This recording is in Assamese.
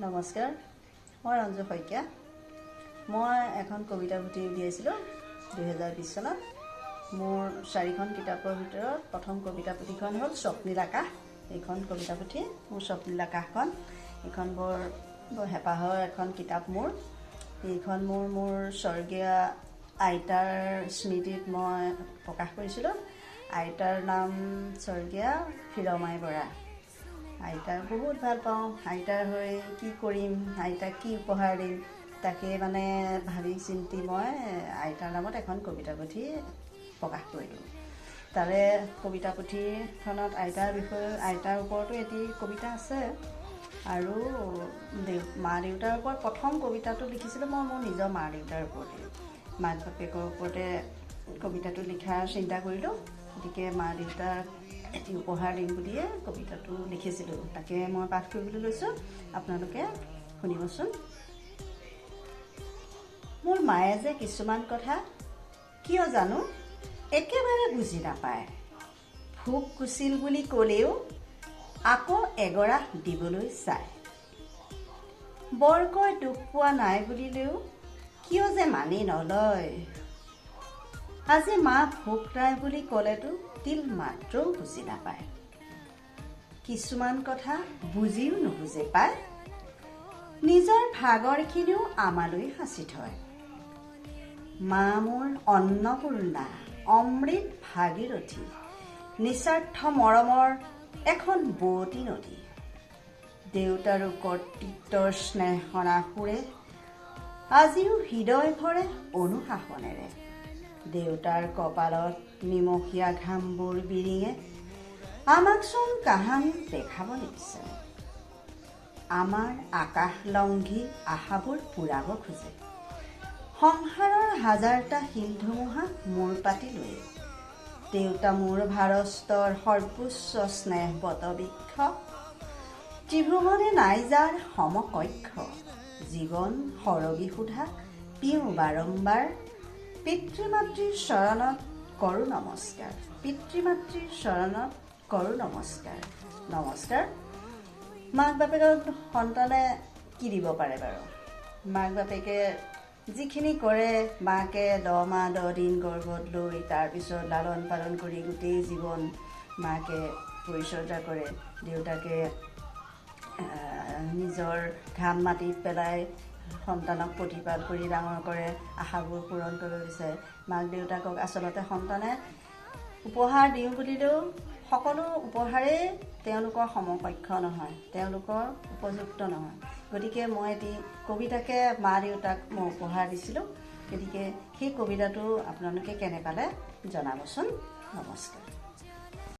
নমস্কাৰ, মই ৰঞ্জু শইকীয়া। মই এখন কবিতা পুথি উলিয়াইছিলোঁ 2020 চনত। মোৰ 4খন কিতাপৰ ভিতৰত প্ৰথম কবিতা পুথিখন হ'ল স্বপ্নীল আকাশ। এইখন কবিতা পুথি মোৰ স্বপ্নীল আকাশখন। এইখন বৰ হেঁপাহৰ এখন কিতাপ মোৰ। এইখন মোৰ স্বৰ্গীয় আইতাৰ স্মৃতিত মই প্ৰকাশ কৰিছিলোঁ। আইতাৰ নাম স্বৰ্গীয়া ফিৰমাই বৰা। আইতাক বহুত ভাল পাওঁ। আইতাৰ হৈ কি কৰিম, আইতাক কি উপহাৰ দিম, তাকে ভাবি চিন্তি মই আইতাৰ নামত এখন কবিতা পুথি প্ৰকাশ কৰিলোঁ। তাৰে কবিতা পুথিখনত আইতাৰ ওপৰতো এটি কবিতা আছে। আৰু মা দেউতাৰ ওপৰত প্ৰথম কবিতাটো লিখিছিলোঁ মই মোৰ নিজৰ মা দেউতাৰ ওপৰতে। মাক বাপেকৰ ওপৰতে কবিতাটো লিখাৰ চিন্তা কৰিলোঁ। গতিকে মা দেউতাক এটি উপহাৰ দিম বুলিয়ে কবিতাটো লিখিছিলোঁ। তাকে মই পাঠ কৰিবলৈ লৈছোঁ, আপোনালোকে শুনিবচোন। মোৰ মায়ে যে কিছুমান কথা কিয় জানো একেবাৰে বুজি নাপায়। ভোক কুচিল বুলি ক'লেও আকৌ এগৰা দিবলৈ চায়। বৰকৈ দুখ পোৱা নাই বুলিলেও কিয় যে মানি নলয়। আজি মা ভোক নাই বুলি ক'লেতো তিল মাত্ৰও বুজি নাপায়। কিছুমান কথা বুজিও নুবুজে পায়। নিজৰ ভাগৰখিনিও আমালৈ সাঁচি থয়। মা মোৰ অন্নপূৰ্ণা, অমৃত ভাগীৰথী, নিস্বাৰ্থ মৰমৰ এখন বোৱতী নদী। দেউতাৰো কৰ্তৃত্বৰ স্নেহনা সুৰে আজিও হৃদয় ভৰে অনুশাসনেৰে। দেউতাৰ কপালত নিমখীয়া ঘামবোৰ বিৰিঙে আমাকচোন কাহানি দেখাব নিবিচাৰে। আমাৰ আকাশ লংঘি আশাবোৰ পূৰাব খোজে। সংসাৰৰ হাজাৰটা শিল ধুমুহা মূৰ পাতি লৈ দেউতা মোৰ ভাৰস্তৰ সৰ্বোচ্চ স্নেহ বটবৃক্ষ। ত্ৰিভুৱনে নাই যাৰ সমকক্ষ। জীৱন সৰগী সোধা পিও বাৰম্বাৰ। পিতৃ মাতৃৰ চৰণত কৰোঁ নমস্কাৰ। পিতৃ মাতৃৰ চৰণত কৰোঁ নমস্কাৰ। নমস্কাৰ। মাক বাপেকক সন্তানে কি দিব পাৰে বাৰু? মাক বাপেকে যিখিনি কৰে, মাকে 10 মাহ 10 দিন গৰ্ভত লৈ তাৰপিছত লালন পালন কৰি গোটেই জীৱন মাকে পৰিচৰ্যা কৰে। দেউতাকে নিজৰ ঘাম মাটিত পেলাই সন্তানক প্ৰতিপাল কৰি ডাঙৰ কৰে, আশাবোৰ পূৰণ কৰিব বিচাৰে। মাক দেউতাকক আচলতে সন্তানে উপহাৰ দিওঁ বুলিলেও সকলো উপহাৰেই তেওঁলোকৰ সমকক্ষ নহয়, তেওঁলোকৰ উপযুক্ত নহয়। গতিকে মই এটি কবিতাকে মা দেউতাক মই উপহাৰ দিছিলোঁ। গতিকে সেই কবিতাটো আপোনালোকে কেনে পালে জনাবচোন। নমস্কাৰ।